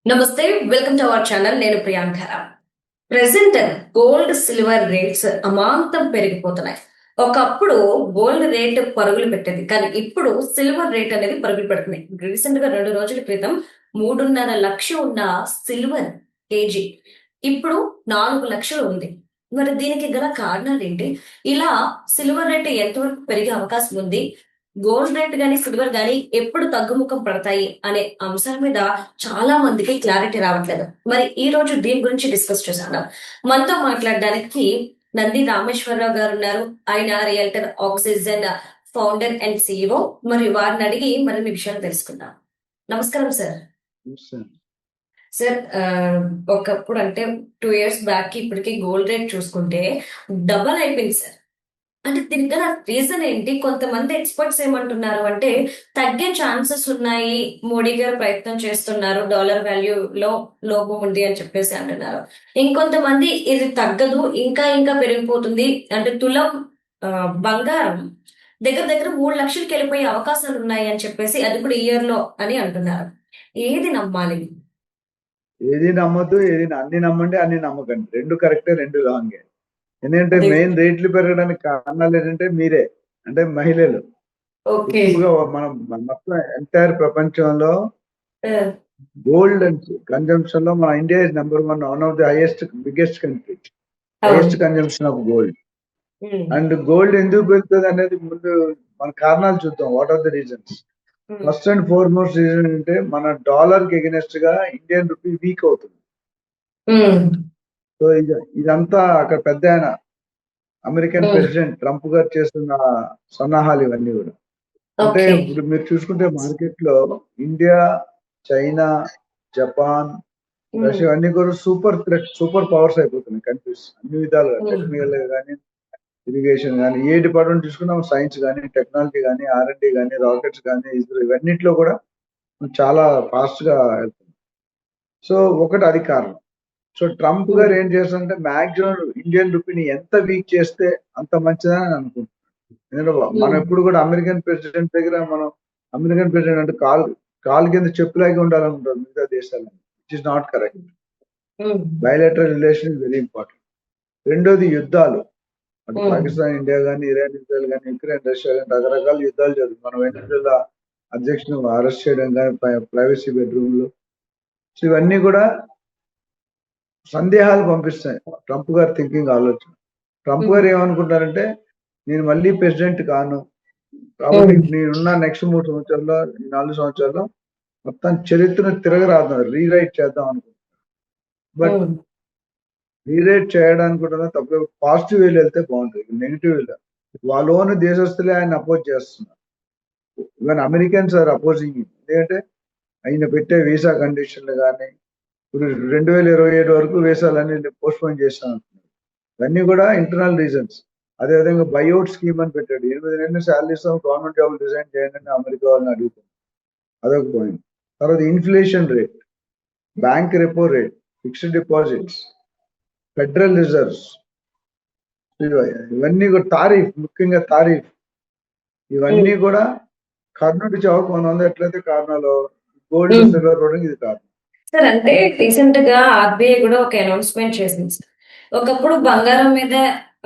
నమస్తే, welcome to our channel. నేను ప్రియాంకర. Present gold silver rates అమాంతం పెరిగిపోతున్నాయి. ఒకప్పుడు గోల్డ్ రేట్ పరుగులు పెట్టేది, కానీ ఇప్పుడు సిల్వర్ రేట్ అనేది పరుగులు పెడుతుంది. రీసెంట్ గా 2 రోజుల క్రితం 3.5 లక్షలు ఉన్న సిల్వర్ కేజీ ఇప్పుడు 4 లక్షలు ఉంది. మరి దీనికి గల కారణాలు ఏంటి? ఇలా సిల్వర్ రేట్ ఎంతవరకు పెరిగే అవకాశం ఉంది? గోల్డ్ రేట్ గానీ, సిల్వర్ గానీ ఎప్పుడు తగ్గుముఖం పడతాయి అనే అంశాల మీద చాలా మందికి క్లారిటీ రావట్లేదు. మరి ఈ రోజు దీని గురించి డిస్కస్ చేశాను. మనతో మాట్లాడడానికి నంది రామేశ్వరరావు గారు ఉన్నారు. ఆయన realtor oxygen founder and CEO. మరి వారిని అడిగి మరిన్ని విషయాలు తెలుసుకుందాం. నమస్కారం సార్. సార్, ఒకప్పుడు అంటే 2 years బ్యాక్ ఇప్పటికి గోల్డ్ రేట్ చూసుకుంటే డబల్ అయిపోయింది సార్. అంటే దీనికి గల రీజన్ ఏంటి? కొంతమంది ఎక్స్పర్ట్స్ ఏమంటున్నారు అంటే తగ్గే ఛాన్సెస్ ఉన్నాయి, మోడీ గారు ప్రయత్నం చేస్తున్నారు, డాలర్ వాల్యూ లో లోపం ఉంది అని చెప్పేసి అంటున్నారు. ఇంకొంతమంది ఇది తగ్గదు, ఇంకా ఇంకా పెరిగిపోతుంది, అంటే తులం బంగారం దగ్గర దగ్గర 3 లక్షలకి వెళ్ళిపోయే అవకాశాలు ఉన్నాయి అని చెప్పేసి, అది కూడా ఇయర్ లో అని అంటున్నారు. ఏది నమ్మాలి? ఏది నమ్మద్దు, అన్ని నమ్మండి, అన్ని నమ్మకండి. రెండు కరెక్టే, రెండు రాంగే. ఎందుకంటే అదే. మెయిన్ రేట్లు పెరగడానికి కారణాలు ఏంటంటే మీరే, అంటే మహిళలు. ఓకే. ఎక్కువగా మనం మొత్తం ఎంటైర్ ప్రపంచంలో ఆ, గోల్డ్ అండ్ కన్జంప్షన్ లో మన India is number 1, one of the biggest country, highest అవును. Consumption of gold. Um, and gold ఎందుకు పెరుగుతుంది అనేది ముందు మన కారణాలు చూద్దాం. What are the reasons? Um, first and foremost reason అంటే మన డాలర్ కి ఎగెనెస్ట్ గా ఇండియన్ రూపీ వీక్ అవుతుంది. ఉమ్, సో ఇదంతా అక్కడ పెద్ద ఆయన అమెరికన్ ఉమ్, ప్రెసిడెంట్ ట్రంప్ గారు చేస్తున్న సన్నాహాలు ఇవన్నీ కూడా. అంటే ఓకే. ఇప్పుడు మీరు చూసుకుంటే మార్కెట్ లో ఇండియా, చైనా, జపాన్, ఉమ్, రష్యా అన్ని కూడా సూపర్ పవర్స్ అయిపోతున్నాయి కంట్రీస్ అన్ని విధాలుగా. ఉమ్, టెక్నికల్ కానీ, ఇరిగేషన్ కానీ, ఏ డిపార్ట్మెంట్ చూసుకున్నా, సైన్స్ కానీ, టెక్నాలజీ కానీ, R&D కానీ, రాకెట్స్ కానీ, ఇస్రో, ఇవన్నిట్లో కూడా చాలా ఫాస్ట్ గా వెళ్తుంది. సో ఒకటి అది కారణం. సో ట్రంప్ గారు ఉమ్, ఏం చేస్తారంటే మాక్సిమం ఇండియన్ రూపీని ఎంత వీక్ చేస్తే అంత మంచిదని అనుకుంటున్నాను. ఎందుకంటే మనం ఉమ్, ఎప్పుడు కూడా అమెరికన్ ప్రెసిడెంట్ దగ్గర మనం అమెరికన్ ప్రెసిడెంట్ అంటే కాలు కింద చెప్పులాగే ఉండాలనుకుంటారు మిగతా దేశాలను, which is not correct. Um, bilateral relation is very important. రెండోది యుద్ధాలు. అటు ఉమ్, పాకిస్తాన్, ఇండియా కానీ, ఇరాన్, ఇజ్రాయల్ కానీ, యుక్రెయిన్, రష్యా కానీ, రకరకాల యుద్ధాలు జరుగుతుంది. మనం వెనిజులా అధ్యక్షుడు అరెస్ట్ చేయడం కానీ, ప్రైవసీ బెడ్రూమ్లు, సో ఇవన్నీ కూడా సందేహాలు పంపిస్తాయి ట్రంప్ గారి థింకింగ్, ఆలోచన. ట్రంప్ ఉమ్, గారు ఏమనుకుంటారంటే నేను మళ్ళీ ప్రెసిడెంట్ కాను, కాబట్టి నేనున్న నెక్స్ట్ 3 సంవత్సరాల్లో, ఈ 4 సంవత్సరాల్లో మొత్తం చరిత్రను తిరగరాద్దాం, రీరైట్ చేద్దాం అనుకుంటున్నాను. బట్ ఉమ్, రీరైట్ చేయడానికి కూడా తప్ప పాజిటివ్ వేలు వెళ్తే బాగుంటుంది, నెగిటివ్ వేలు. వాళ్ళోని దేశస్తులే ఆయన అపోజ్ చేస్తున్నారు. Even Americans are opposing. ఎందుకంటే ఆయన పెట్టే వీసా కండిషన్లు కానీ, ఇప్పుడు 2027 వరకు వీసాలన్నీ పోస్ట్ పోన్ చేస్తాను. ఇవన్నీ కూడా ఇంటర్నల్ రీజన్స్. అదేవిధంగా బైఅవుట్ స్కీమ్ అని పెట్టాడు. 8 నెలలు శాలరీ ఇస్తాం, గవర్నమెంట్ జాబ్ రిజైన్ చేయండి అని అమెరికా వాళ్ళని అడుగుతాం. అదొక పాయింట్. తర్వాత inflation rate, bank repo rate, fixed deposits, federal reserves, ఇవన్నీ కూడా తారీఫ్, ముఖ్యంగా తారీఫ్, ఇవన్నీ కూడా కర్ణుడి చావుకు మనం ఎట్లయితే కారణాలు, గోల్డ్ ఉమ్. సిల్వర్ కూడా ఇది కారణం. సార్, అంటే రీసెంట్ గా ఆర్బీఐ కూడా ఒక అనౌన్స్మెంట్ చేసింది సార్. ఒకప్పుడు బంగారం మీద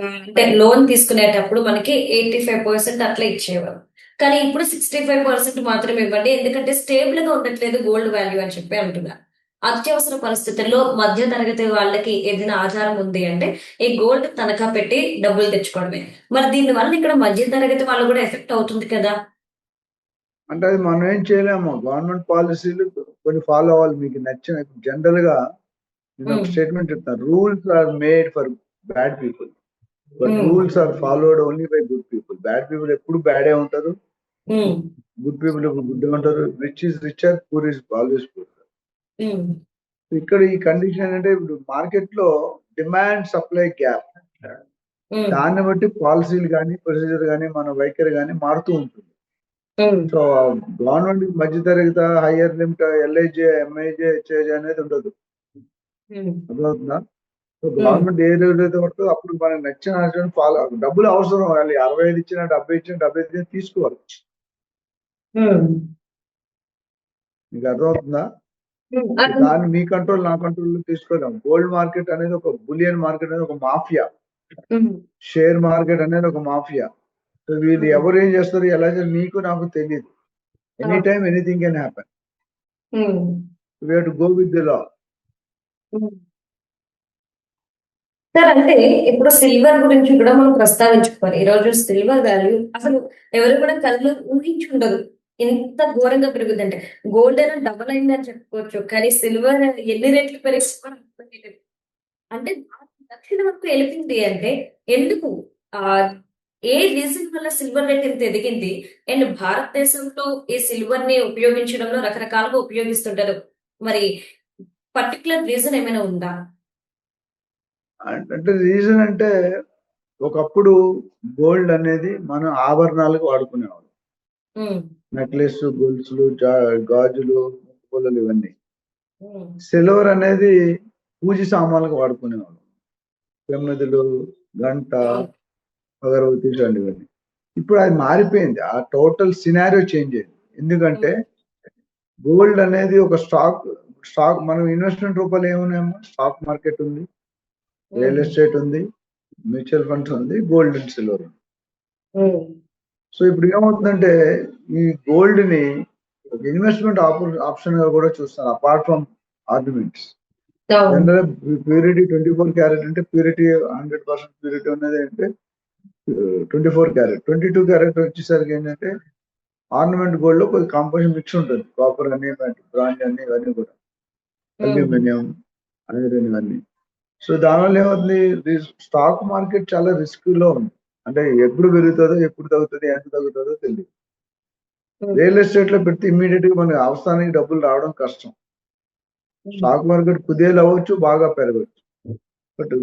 అంటే లోన్ తీసుకునేటప్పుడు మనకి 85% అట్లా ఇచ్చేవారు, కానీ ఇప్పుడు 65% మాత్రమే ఇవ్వండి, ఎందుకంటే స్టేబుల్ గా ఉండట్లేదు గోల్డ్ వాల్యూ అని చెప్పి అంటున్నారు. అత్యవసర పరిస్థితుల్లో మధ్య తరగతి వాళ్ళకి ఏదైనా ఆధారం ఉంది అంటే ఈ గోల్డ్ తనఖా పెట్టి డబ్బులు తెచ్చుకోవడమే. మరి దీని వల్ల ఇక్కడ మధ్య తరగతి వాళ్ళు కూడా ఎఫెక్ట్ అవుతుంది కదా. అంటే అది మనం ఏం చేయలేము. గవర్నమెంట్ పాలసీలు కొన్ని ఫాలో అవ్వాలి. మీకు నచ్చిన, జనరల్ గా నేను ఒక ఉమ్, స్టేట్మెంట్ చెప్తాను. Rules are made for bad people, but um, rules are followed only by good people. Bad people ఎప్పుడు బ్యాడే ఉంటారు, ఉమ్, గుడ్ పీపుల్ ఎప్పుడు గుడ్ ఉంటారు. Rich is richer, poor is always poor. Um, ఇక్కడ ఈ condition ఏంటంటే ఇప్పుడు మార్కెట్ లో డిమాండ్ సప్లై గ్యాప్, ఉమ్, దాన్ని బట్టి పాలసీలు కానీ, ప్రొసీజర్ కానీ, మన వైఖరి కానీ మారుతూ ఉంటుంది. ఉమ్, సో గవర్నమెంట్ మధ్య తరగతి, higher limit, LIJ, MIJ, HIJ అనేది ఉండదు. ఉమ్, అర్థమవుతుందా? సో ఉమ్, గవర్నమెంట్ ఏ రోజైతే పడుతుందో అప్పుడు మనకు నచ్చిన ఫాలో. డబ్బులు అవసరం, వాళ్ళు 65 ఇచ్చినా, 70 ఇచ్చినా, 70 ఇచ్చినా తీసుకోవాలి. ఉమ్. మీకు అర్థమవుతుందా? దాన్ని మీ కంట్రోల్ నా కంట్రోల్ తీసుకోలేము. గోల్డ్ మార్కెట్ అనేది ఒక బులియన్ మార్కెట్ అనేది ఒక మాఫియా. షేర్ మార్కెట్ అనేది ఒక మాఫియా. సో వీళ్ళు ఎవరు ఏం చేస్తారు, ఎలా చేస్తారు నీకు నాకు తెలియదు. Any time anything can happen. We have to go with the law. Sir అంటే ఇప్పుడు సిల్వర్ గురించి కూడా మనం ప్రస్తావించుకోవాలి. ఈ రోజు సిల్వర్ వాల్యూ అసలు ఎవరు కూడా కళ్ళు ఊహించుండరు. ఎంత ఘోరంగా పెరుగుతుందంటే గోల్డ్ అయినా డబల్ అయిందని చెప్పుకోవచ్చు. కానీ సిల్వర్ ఎన్ని రెట్లు పెరిగి అంటే 4 లక్షల వరకు వెళ్ళింది అంటే ఎందుకు? ఆ ఏ రీజన్ వల్ల సిల్వర్ రేట్ ఇంత ఎదిగింది? అండ్ భారతదేశంలో ఈ సిల్వర్ ని ఉపయోగించడంలో రకరకాలుగా ఉపయోగిస్తుంటారు. మరి పర్టికులర్ రీజన్ ఏమైనా ఉందా? అంటే రీజన్ అంటే ఒకప్పుడు గోల్డ్ అనేది మనం ఆభరణాలకు వాడుకునేవాళ్ళం. నెక్లెస్, గొలుసులు, గాజులు, పుల్లలు ఇవన్నీ. సిల్వర్ అనేది పూజ సామాన్లకు వాడుకునేవాళ్ళం. ప్రమిదలు, గంట, అగరబత్తి ఇవన్నీ. ఇప్పుడు అది మారిపోయింది. ఆ టోటల్ సినారియో చేంజ్ అయింది. ఎందుకంటే గోల్డ్ అనేది ఒక స్టాక్ మనం ఇన్వెస్ట్మెంట్ రూపాయలు ఏమున్నాయమ్మా? స్టాక్ మార్కెట్ ఉంది, రియల్ ఎస్టేట్ ఉంది, మ్యూచువల్ ఫండ్స్ ఉంది, గోల్డ్ అండ్ సిల్వర్ ఉంది. సో ఇప్పుడు ఏమవుతుందంటే ఈ గోల్డ్ ని ఒక ఇన్వెస్ట్మెంట్ ఆప్షన్ గా కూడా చూస్తారు. Apart from ornaments. General purity 24 carrot అంటే ప్యూరిటీ 100% ప్యూరిటీ ఉన్నది అంటే 24 క్యారెట్. 22 క్యారెట్ వచ్చేసరికి ఏంటంటే ఆర్నమెంట్ గోల్డ్ లో కొద్ది కాంపోజిషన్ మిక్స్ ఉంటుంది. కాపర్ అని, బ్రాంజ్ అని, ఇవన్నీ కూడా అల్యూమినియం, ఐరన్ ఇవన్నీ. సో దానివల్ల ఏమవుతుంది, స్టాక్ మార్కెట్ చాలా రిస్క్ లో ఉంది. అంటే ఎప్పుడు పెరుగుతుందో, ఎప్పుడు తగ్గుతుంది, ఎంత తగ్గుతుందో తెలియదు. రియల్ ఎస్టేట్ లో పెడితే ఇమ్మీడియట్ గా మన అవసరానికి డబ్బులు రావడం కష్టం. స్టాక్ మార్కెట్ కుదేలు అవ్వచ్చు, బాగా పెరగచ్చు. బట్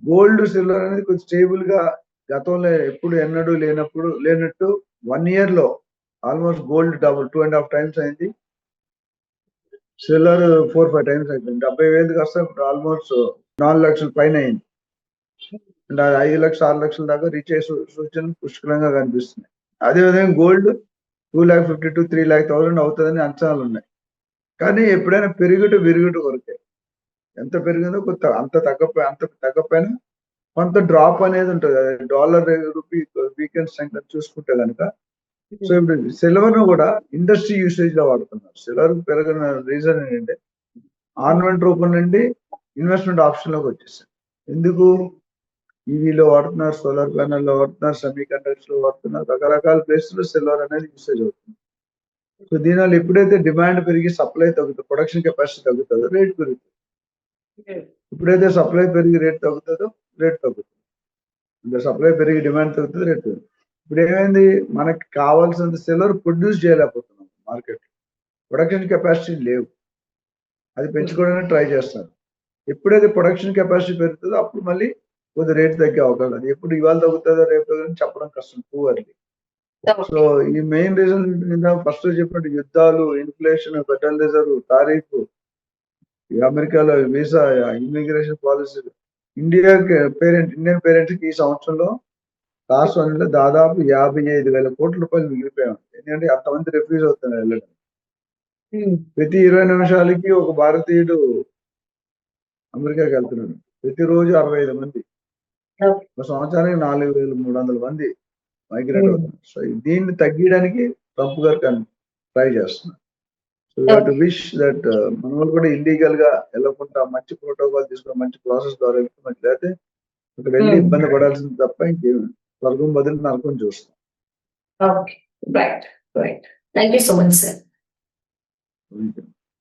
గోల్డ్, సిల్వర్ అనేది కొంచెం స్టేబుల్ గా గతంలో ఎప్పుడు ఎన్నడూ లేనట్టు 1 year లో ఆల్మోస్ట్ గోల్డ్ డబుల్ 2.5 times అయింది. సిల్వర్ 4-5 times అయిపోయింది. 70,000 కాస్త ఇప్పుడు ఆల్మోస్ట్ 4 లక్షల పైన అయింది. అంటే 5 లక్షలు 6 లక్షల దాకా రీచ్ అయ్యే సూచనలు పుష్కలంగా కనిపిస్తున్నాయి. అదేవిధంగా గోల్డ్ 2,50,000-3,00,000 అవుతుందని అంచనాలు ఉన్నాయి. కానీ ఎప్పుడైనా విరుగుట కొరకే. ఎంత పెరిగిందో అంత తగ్గపోయినా కొంత డ్రాప్ అనేది ఉంటుంది. డాలర్ రూపీ వీకెండ్ స్ట్రెంగ్త్ చూసుకుంటే కనుక. సో ఇప్పుడు సిల్వర్ ను కూడా ఇండస్ట్రీ యూసేజ్ లో వాడుతున్నారు. సిల్వర్ పెరిగిన రీజన్ ఏంటంటే ఆర్నమెంట్ రూపం నుండి ఇన్వెస్ట్మెంట్ ఆప్షన్ లోకి వచ్చేసారు. ఎందుకు? ఈవీలో వాడుతున్నారు, సోలార్ ప్యానెల్ లో వాడుతున్నారు, సెమీ కండక్టర్స్ లో వాడుతున్నారు, రకరకాల ప్లేసెస్ లో సిల్వర్ అనేది యూసేజ్ అవుతుంది. సో దీనివల్ల ఎప్పుడైతే డిమాండ్ పెరిగి సప్లై తగ్గుతుంది, ప్రొడక్షన్ కెపాసిటీ తగ్గుతుందో రేట్ పెరుగుతుంది. ఎప్పుడైతే సప్లై పెరిగి రేట్ తగ్గుతుందో రేట్ తగ్గుతుంది. అంటే సప్లై పెరిగి డిమాండ్ తగ్గుతుంది, రేట్ తగ్గుతుంది. ఇప్పుడు ఏమైంది, మనకి కావాల్సినంత సిల్వర్ ప్రొడ్యూస్ చేయలేకపోతున్నాం. మార్కెట్ ప్రొడక్షన్ కెపాసిటీ లేవు. అది పెంచుకోవడానికి ట్రై చేస్తారు. ఎప్పుడైతే ప్రొడక్షన్ కెపాసిటీ పెరుగుతుందో అప్పుడు మళ్ళీ కొద్ది రేట్ తగ్గే అవకాశం. అది ఎప్పుడు ఇవాళ తగ్గుతుందో రేపు తగ్గుతుందో చెప్పడం కష్టం, టూ అర్లీ. సో ఈ మెయిన్ రీజన్ ఫస్ట్ చెప్పినట్టు యుద్ధాలు, ఇన్ఫ్లేషన్, ఫెడరల్ రిజర్వ్, టారిఫ్, అమెరికాలో వీసా, ఇమిగ్రేషన్ పాలసీలు, ఇండియన్ పేరెంట్స్ కి ఈ సంవత్సరంలో లాస్ట్ 1 year దాదాపు 55,000 కోట్ల రూపాయలు మిగిలిపోయాం. ఎందుకంటే అంతమంది రిఫ్యూజ్ అవుతున్నారు వెళ్ళడం. ప్రతి 20 నిమిషాలకి ఒక భారతీయుడు అమెరికాకి వెళ్తున్నాడు. ప్రతిరోజు 65 మంది, ఒక సంవత్సరానికి 4,300 మంది మైగ్రేట్ అవుతున్నారు. సో దీన్ని తగ్గించడానికి ట్రంప్ గారు ట్రై చేస్తున్నారు. సో టు విష్ దట్ మన వాళ్ళు కూడా ఇల్లీగల్ గా వెళ్ళకుండా మంచి ప్రోటోకాల్ తీసుకుని మంచి ప్రాసెస్ ద్వారా వెళ్తే లేకపోతే అక్కడ వెళ్ళి ఇబ్బంది పడాల్సింది తప్ప ఇంకేం స్వర్గం బదులు నరకం చూస్తాం. Okay, right. Thank you so much sir.